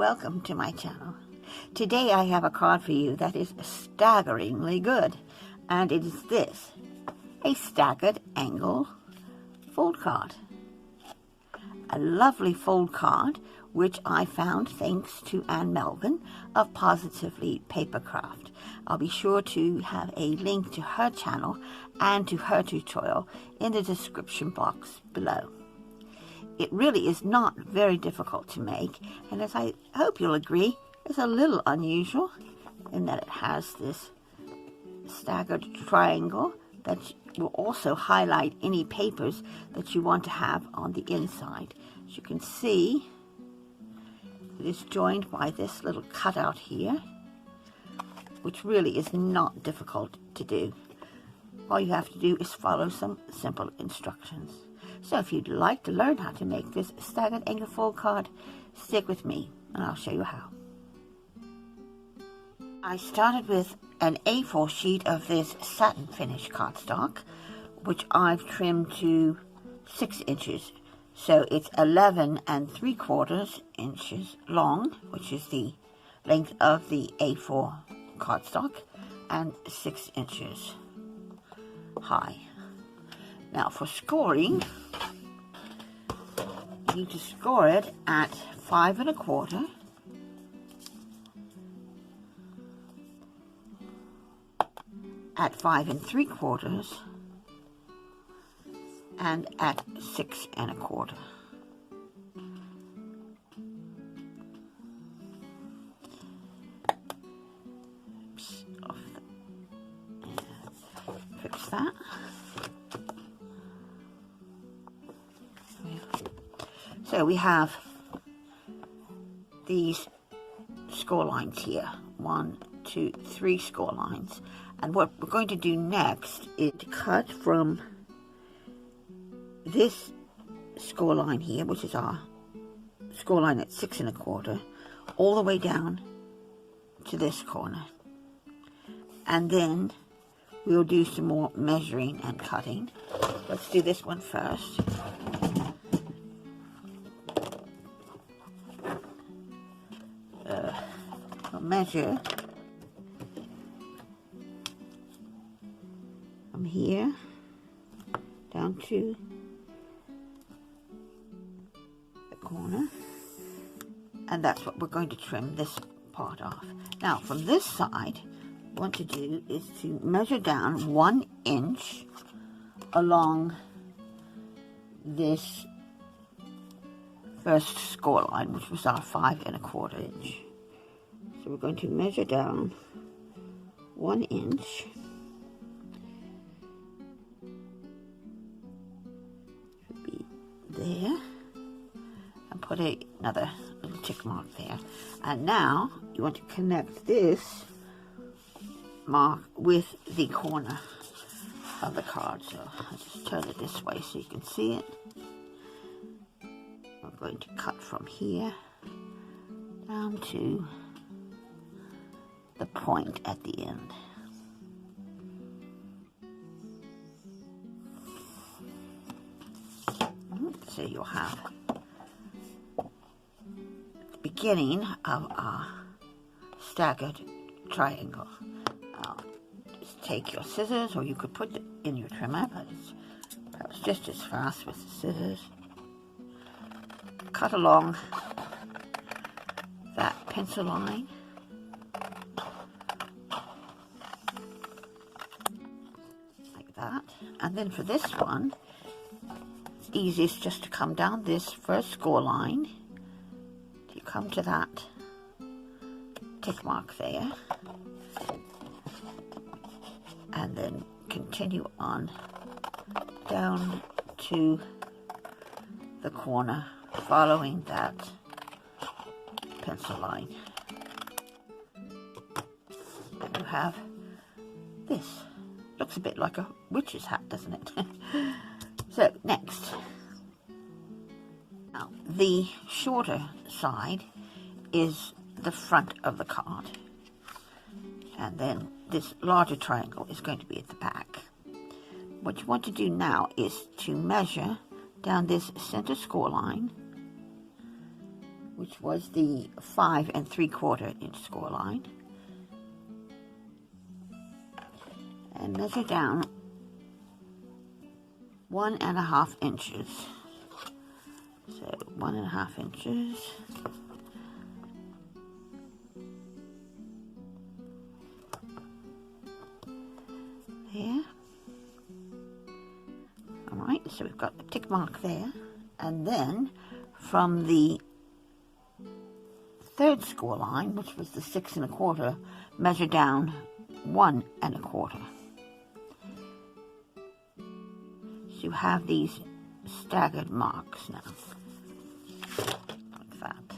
welcome to my channel. Today I have a card for you that is staggeringly good, and it is this, a staggered angle fold card. A lovely fold card which I found thanks to Anne Melvin of Positively Papercraft. I'll be sure to have a link to her channel and to her tutorial in the description box below. It really is not very difficult to make, and as I hope you'll agree, it's a little unusual in that it has this staggered triangle that will also highlight any papers that you want to have on the inside. As you can see, it is joined by this little cutout here, which really is not difficult to do. All you have to do is follow some simple instructions. So if you'd like to learn how to make this staggered angle fold card, stick with me and I'll show you how. I started with an A4 sheet of this satin finish cardstock, which I've trimmed to 6 inches. So it's 11 3/4 inches long, which is the length of the A4 cardstock, and 6 inches high. Now for scoring, you need to score it at 5 1/4, at 5 3/4, and at 6 1/4. Fix that. So we have these score lines here, 1, 2, 3 score lines, and what we're going to do next is to cut from this score line here, which is our score line at 6 1/4, all the way down to this corner, and then we'll do some more measuring and cutting. Let's do this one first. We'll measure from here down to the corner, and that's what we're going to trim this part off. Now from this side, what we want to do is to measure down 1 inch along this first score line, which was our 5 1/4 inch. So we're going to measure down 1 inch. Should be there, and put another little tick mark there. And now you want to connect this mark with the corner of the card. So I'll just turn it this way so you can see it. I'm going to cut from here down to the point at the end. So you'll have the beginning of our staggered triangle. Now, just take your scissors, or you could put it in your trimmer, but it's perhaps just as fast with the scissors. Cut along that pencil line, like that. And then for this one, it's easiest just to come down this first score line. You come to that tick mark there, and then continue on down to the corner, following that pencil line. And you have this. Looks a bit like a witch's hat, doesn't it? So next, now the shorter side is the front of the card, and then this larger triangle is going to be at the back. What you want to do now is to measure down this center score line which was the 5 3/4 inch score line, and measure down 1.5 inches. So 1.5 inches. There. Alright, so we've got a tick mark there, and then from the 3rd score line, which was the 6 1/4, measure down 1 1/4. So you have these staggered marks now, like that.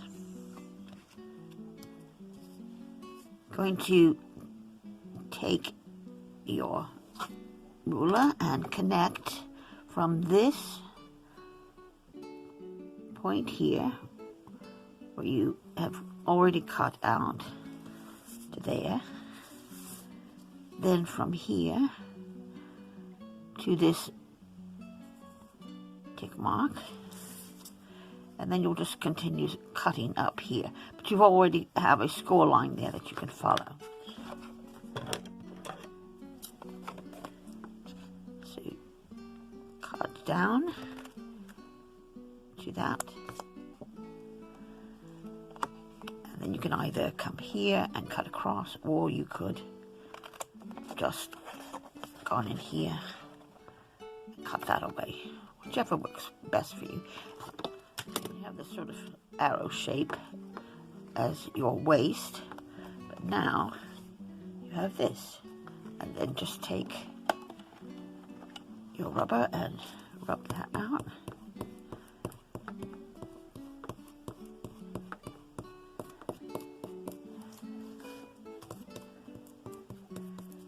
Going to take your ruler and connect from this point here, where you have already cut out, to there. Then from here to this tick mark, and then you'll just continue cutting up here. But you've already have a score line there that you can follow. So you cut down to that. And then you can either come here and cut across, or you could just go on in here and cut that away. Whichever works best for you. You have this sort of arrow shape as your waist, but now you have this. And then just take your rubber and rub that out.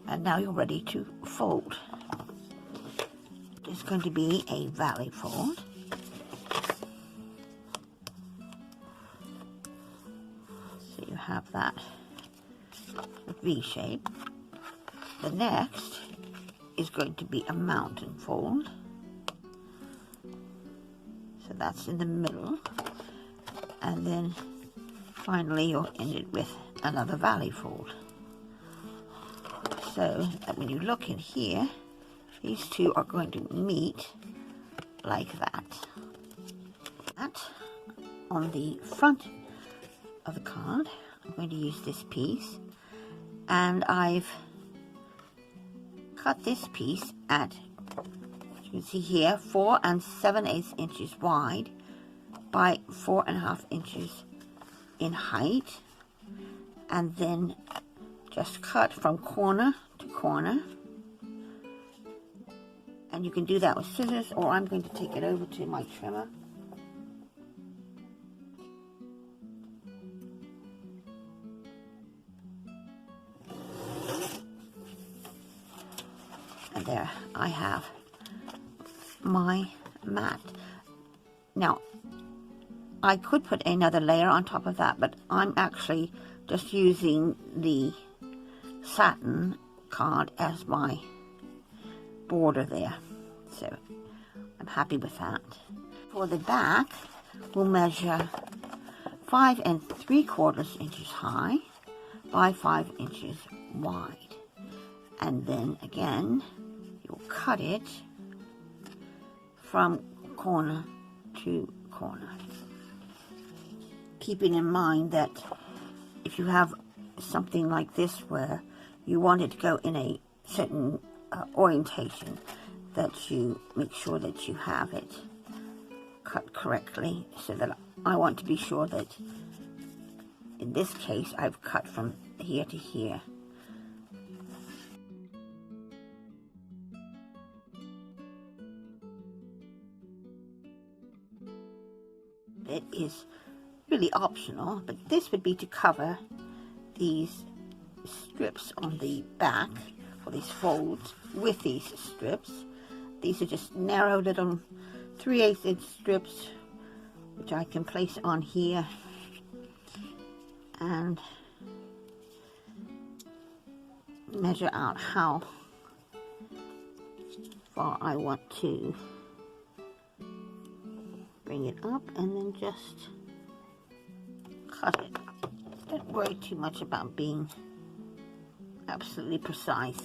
And now you're ready to fold. It's going to be a valley fold. So you have that V shape. The next is going to be a mountain fold. So that's in the middle. And then finally you'll end it with another valley fold. So that when you look in here, these two are going to meet like that. On the front of the card, I'm going to use this piece, and I've cut this piece at, as you can see here, 4 7/8 inches wide by 4.5 inches in height, and then just cut from corner to corner. And you can do that with scissors, or I'm going to take it over to my trimmer. And there I have my mat. Now, I could put another layer on top of that, but I'm actually just using the satin card as my border there, so I'm happy with that. For the back, we'll measure 5 3/4 inches high by 5 inches wide, and then again you'll cut it from corner to corner, keeping in mind that if you have something like this where you want it to go in a certain orientation, that you make sure that you have it cut correctly, so that I want to be sure that in this case I've cut from here to here. It is really optional, but this would be to cover these strips on the back, or these folds with these strips. These are just narrow little 3/8 inch strips, which I can place on here and measure out how far I want to bring it up, and then just cut it. Don't worry too much about being absolutely precise.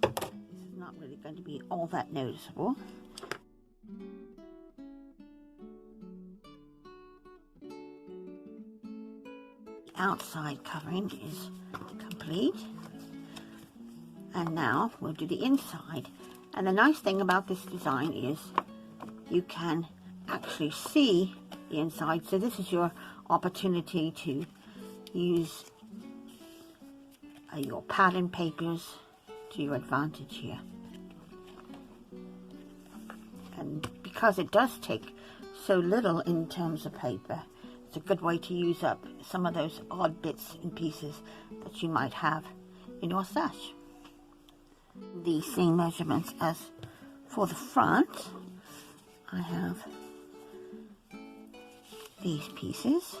This is not really going to be all that noticeable. The outside covering is complete. And now we'll do the inside. And the nice thing about this design is you can actually see the inside. So this is your opportunity to use your pattern papers to your advantage here. And because it does take so little in terms of paper, it's a good way to use up some of those odd bits and pieces that you might have in your stash. The same measurements as for the front. I have these pieces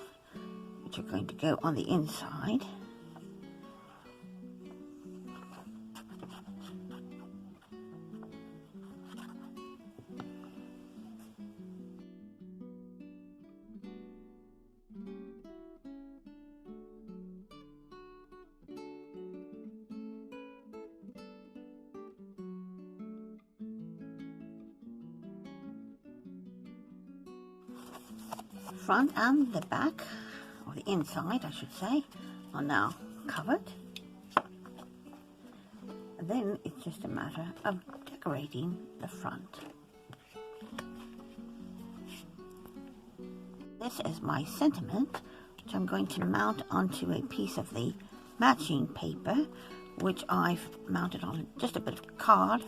which are going to go on the inside. The front and the back, or the inside I should say, are now covered. And then it's just a matter of decorating the front. This is my sentiment, which I'm going to mount onto a piece of the matching paper, which I've mounted on just a bit of card,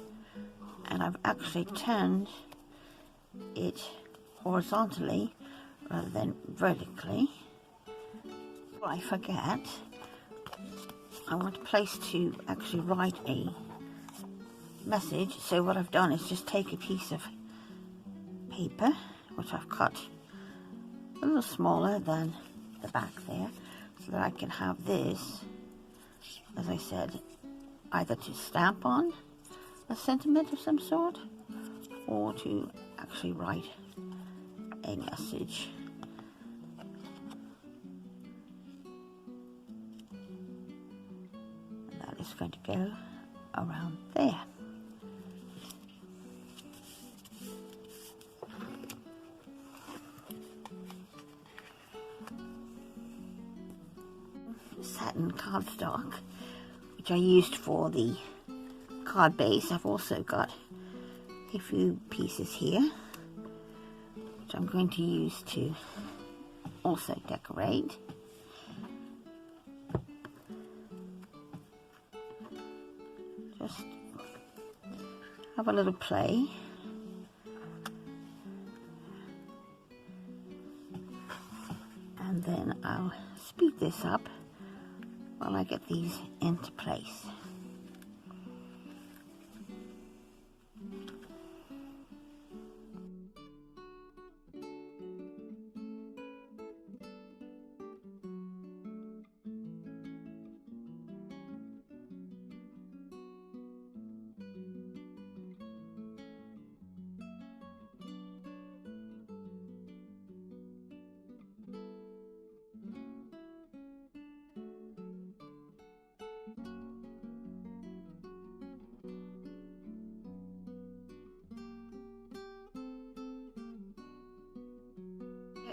and I've actually turned it horizontally rather than vertically. Before I forget, I want a place to actually write a message. So what I've done is just take a piece of paper, which I've cut a little smaller than the back there, so that I can have this, as I said, either to stamp on a sentiment of some sort, or to actually write a message. And that is going to go around there. Satin cardstock, which I used for the card base. I've also got a few pieces here, which I'm going to use to also decorate. Just have a little play. And then I'll speed this up while I get these into place.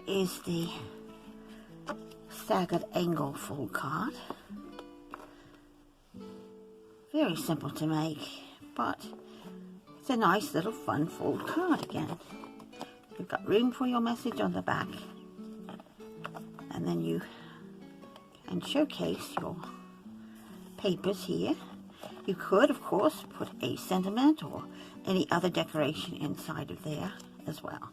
Is the staggered angle fold card. Very simple to make, but it's a nice little fun fold card again. You've got room for your message on the back, and then you can showcase your papers here. You could, of course, put a sentiment or any other decoration inside of there as well.